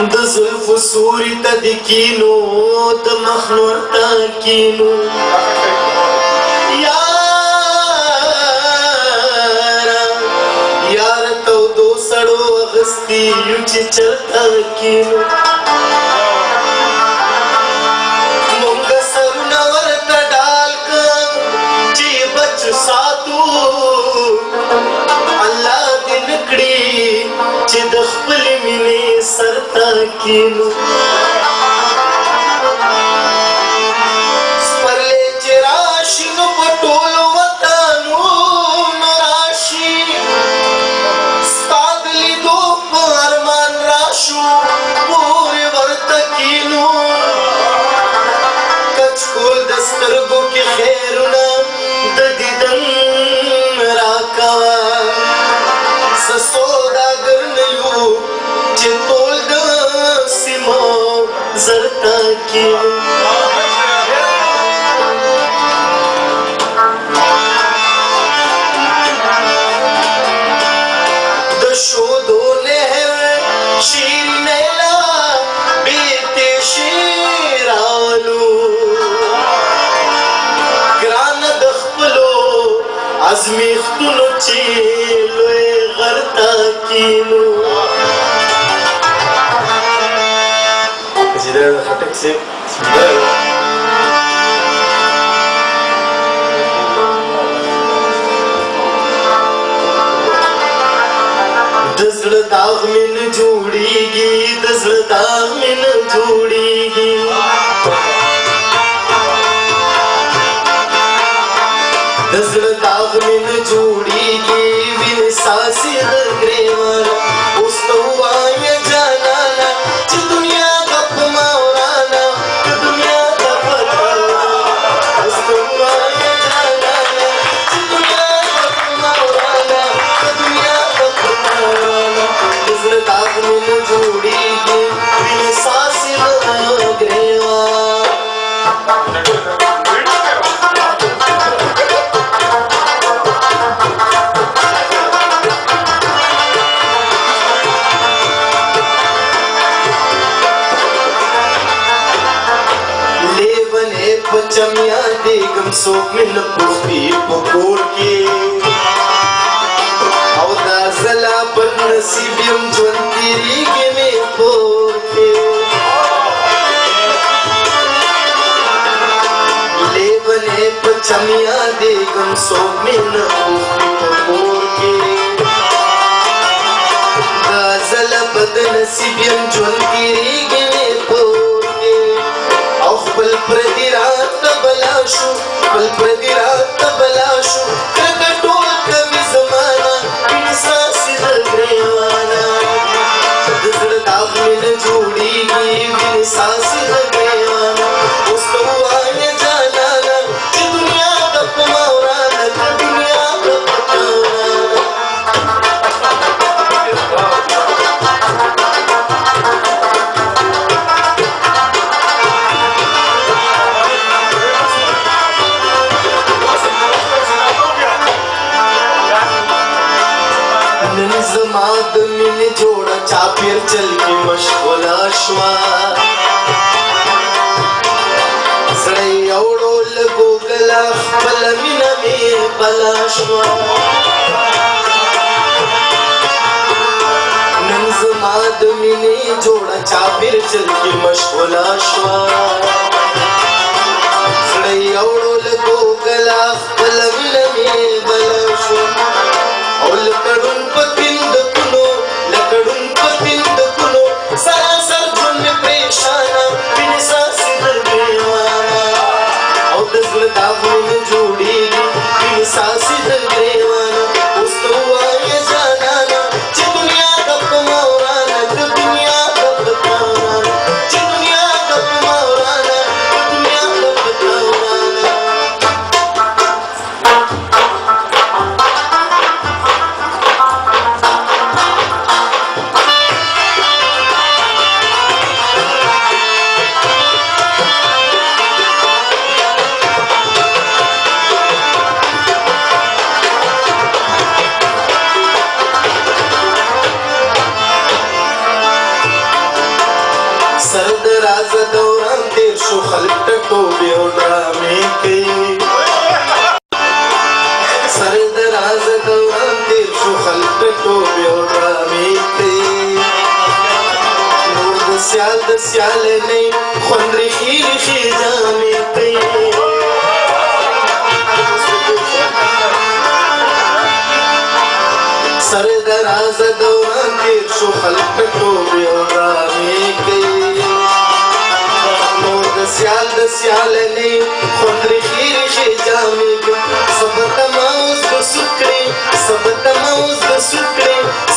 د زلف سوري ته د کینو د مخنور ته کینو یار تودو سړو اغستی یو چې چرته کینو مونږ سرونه ورته ډال کړ چې بچ ساتو الله دې نکړي چې د خپل مینې سر ته کینو سپرلی چې راشي نو په ټولو وطنونو راشي ستا د لیدو په ارمان راشو پورې ورته کینو کچکول د سترګو کې خیرونه د دیدن راکوه سوداګر نه یو چې ټول د سیمو زرته کینو د شودو لهر شیرین لیلا بیت شیرالو ګران د خپلو ازمیختونو چې لوی غرته کینو قصیده د خټک صاحب د زړه داغ مې نه جوړېږي د زړه داغ مې نه جوړېږي د زړه داغ مې نه جوړېږي وینې ساسې د ګریوانه اوس ته ووایم جانانه چې دنیا غپ ما ورانه که دنیا غپ ورانه اوس ته ووایم جانانه چې دنیا غپ ما ورانه که دنیا غپ ما ورانه د زړه داغ مې نه جوړېږي وینې ساسې د ګریوانه چمیا دیگم سوک من پختی پکور کی او دا زلا پر نصیبیم جون تیریگی میں پور کی لیبنے پر چمیا دیگم سوک من پختی پکور کی دا زلا پر نصیبیم جون تیریگی میں پور کی او خپل پردی رات بلاشو بل پردی رات بلاشو کرکا ټول کمی زمانه وینې ساسې د ګریوانه د زړه داغ مې نه جوړېږي وینې ساسې د ګریوانه اوس ته ووایم جانانه چې دنیا غپ ما ورانه که دنیا غپ ما ورانه زما د مینې جوړه چاپیر چل کې مشغوله شوه سړی اوړو له ګوګله خپله مینه مې بله شوه نن زما د مینې جوړه چاپیر چل کې مشغوله شوه سړی اوړو له ګوګله خپله مینه مې بله شوه او لکړون په پیندکونو لکړون په پیندکونو سراسر ژوند مې پریشانه وینې ساسې د ګریوانه او د زړه داغ مې نه جوړېږي وینې ساسې د ګریوانه اوس ته ووایم جانانه چې دنیا غپ ما ورانه که دنیا غپ ما ورانه چې دنیا غپ ما ورانه که دنیا غپ ما ورانه خلق ټټوبې او ډرامې کوي سر دراز دوران تیر شو خلق ټټوبې او ډرامې کوي نور د سیال نه خوند ریخي ریخي جامې کوي سر دراز دوران تیر شو خلق ټټوبې او ډرامې کوي نور د سیال نه خوند ریخي ریخي جامې کوي سبا تما اوس به سود کړې